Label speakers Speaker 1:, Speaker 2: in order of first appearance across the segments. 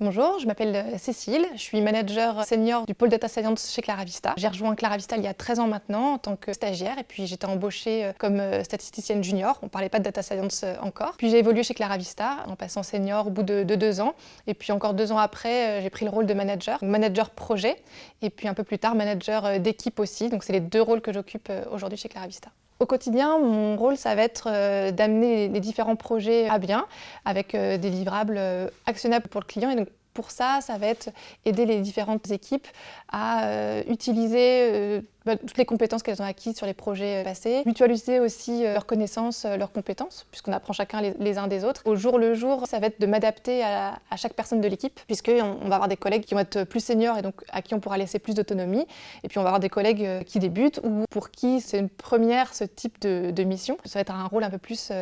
Speaker 1: Bonjour, je m'appelle Cécile, je suis manager senior du pôle Data Science chez Claravista. J'ai rejoint Claravista il y a 13 ans maintenant en tant que stagiaire et puis j'étais embauchée comme statisticienne junior, on ne parlait pas de Data Science encore. Puis j'ai évolué chez Claravista en passant senior au bout de 2 ans et puis encore 2 ans après j'ai pris le rôle de manager, donc manager projet et puis un peu plus tard manager d'équipe aussi, donc c'est les 2 rôles que j'occupe aujourd'hui chez Claravista. Au quotidien, mon rôle, ça va être d'amener les différents projets à bien avec des livrables actionnables pour le client. Et donc, pour ça, ça va être aider les différentes équipes à utiliser toutes les compétences qu'elles ont acquises sur les projets passés, mutualiser aussi leurs connaissances, leurs compétences, puisqu'on apprend chacun les uns des autres. Au jour le jour, ça va être de m'adapter à chaque personne de l'équipe, puisqu'on va avoir des collègues qui vont être plus seniors et donc à qui on pourra laisser plus d'autonomie. Et puis on va avoir des collègues qui débutent ou pour qui c'est une première ce type de mission. Ça va être un rôle un peu plus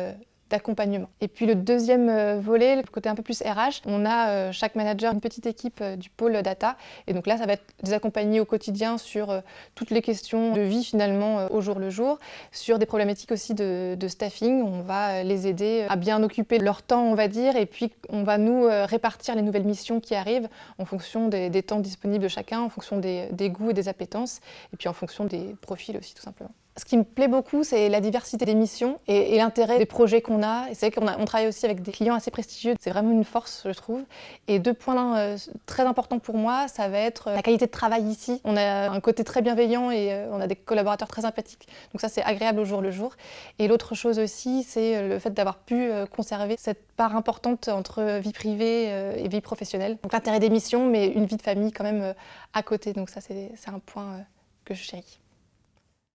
Speaker 1: d'accompagnement. Et puis le deuxième volet, le côté un peu plus RH, on a chaque manager une petite équipe du pôle data et donc là ça va être les accompagner au quotidien sur toutes les questions de vie finalement au jour le jour, sur des problématiques aussi de staffing, on va les aider à bien occuper leur temps on va dire et puis on va nous répartir les nouvelles missions qui arrivent en fonction des temps disponibles de chacun, en fonction des goûts et des appétences et puis en fonction des profils aussi tout simplement. Ce qui me plaît beaucoup, c'est la diversité des missions et l'intérêt des projets qu'on a. Et c'est vrai qu'on travaille aussi avec des clients assez prestigieux. C'est vraiment une force, je trouve. Et 2 points très importants pour moi, ça va être la qualité de travail ici. On a un côté très bienveillant et on a des collaborateurs très sympathiques. Donc ça, c'est agréable au jour le jour. Et l'autre chose aussi, c'est le fait d'avoir pu conserver cette part importante entre vie privée et vie professionnelle. Donc l'intérêt des missions, mais une vie de famille quand même à côté. Donc ça, c'est un point que je chéris.